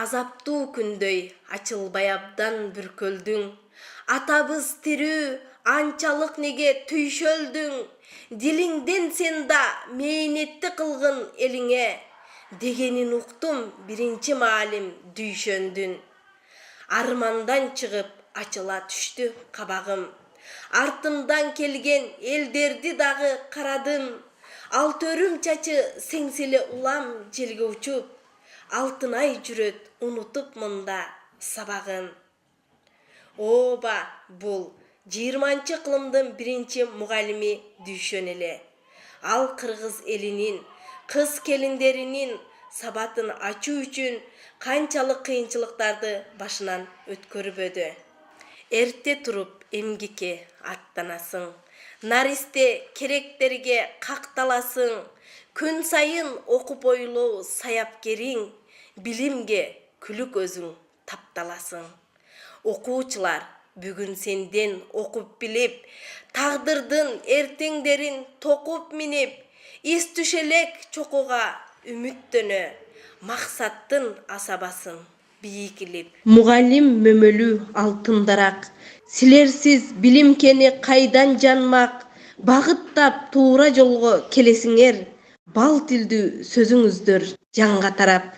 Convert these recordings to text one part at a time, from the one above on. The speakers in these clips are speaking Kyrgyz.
Азаптуу күндөй ачылбай абдан бүркөлдүң. Атабыз тирүү, анчалык неге түйшөлдүң. Дилиңден сен да мээнетти кылгын элиңе. Дегенин уктум биринчи маалим дүйшөндүн. Армандан чыгып ачыла түштү кабагым. Артымдан келген элдерди дагы карадым. Алтөрүм чачы сеңселе улам желге учуп. Алтынай жүрөт унутуп мында сабагын. Ооба, бул 20-кылымдын биринчи мугалими дүйшөн эле. Ал кыргыз элинин, кыз келиндеринин сабатын ачуу үчүн канчалык кыйынчылыктарды башынан өткөрбөдү. Эрте туруп эмгекке аттанасың. Наристе керектерге какталасың. Күн сайын окуп ойлоо саяпкериң. Билимге күлүк өзүң тапталасың. Окуучулар бүгүн сенден окуп билип, тагдырдын эртеңдерин токуп минип, эс түшелек чокуга үмүттөнө, максаттын асабасын бийик илип. Мугалим мөмөлүү алтын дарак, силерсиз билим кени кайдан жанмак, багыттап туура жолго келесиңер, бал тилдүү сөзүңүздөр жанга тарап.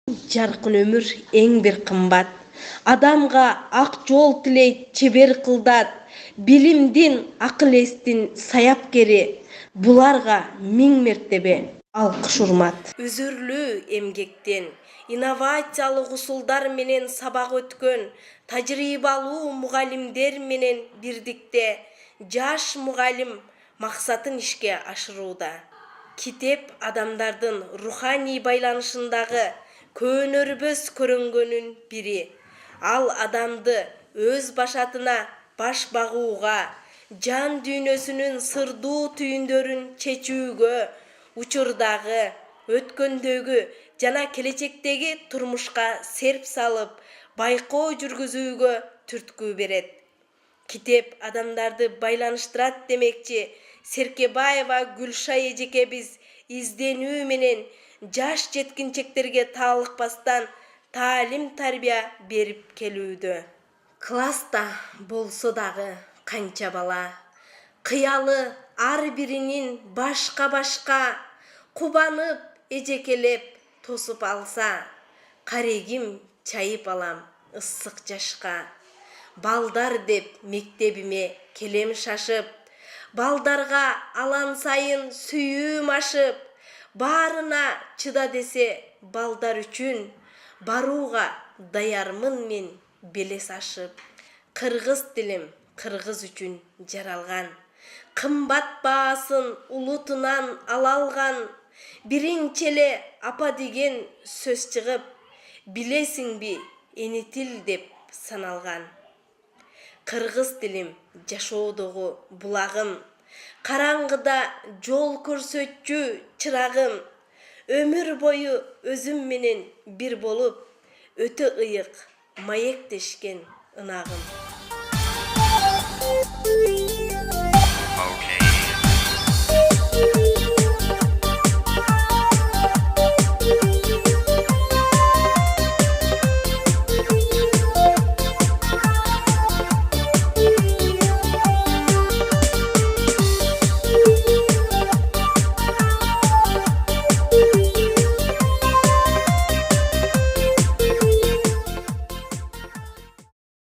Жаркын өмүр эң бир кымбат, адамга ак жол тилейт чебер кылдат, билимдин, акыл эстин саяпкери, буларга миң мертебе алкыш урмат. Үзүрлүү эмгектен, инновациялык усулдар менен сабак өткөн, тажрыйбалуу мугалимдер менен бирдикте жаш мугалим максатын ишке ашырууда. Китеп адамдардын руханий байланышындагы көнөрбөс көрөнгөнүн бири. Ал адамды өз башатына баш багууга, жан дүйнөсүнүн сырдуу түйүндөрүн чечүүгө, учурдагы, өткөндөгү жана келечектеги турмушка серп салып, байкоо жүргүзүүгө түрткү берет. Китеп адамдарды байланыштырат демекчи Серкебаева Гүлша эжекебиз изденүү менен жаш жеткинчектерге таалыкпастан таалим-тарбия берип келүүдө. Класста болсо дагы канча бала, кыялы ар биринин башка-башка, кубанып, эжекелеп тосуп алса, карегим чайып алам ысык жашка. Балдар деп мектебиме келем шашып, балдарга алан сайын сүйүүм ашып, баарына чыда десе балдар үчүн, барууга даярмын мен белес ашып. Кыргыз тилим кыргыз үчүн жаралган, кымбат баасын улутунан ала алган. Биринчи эле апа деген сөз чыгып, билесиңби эни тил деп саналган. Кыргыз тилим жашоодогу булагым, караңгыда жол көрсөтчү чырагым. Өмүр бою өзүм менен бир болуп, өтө ыйык маектешкен ынагым.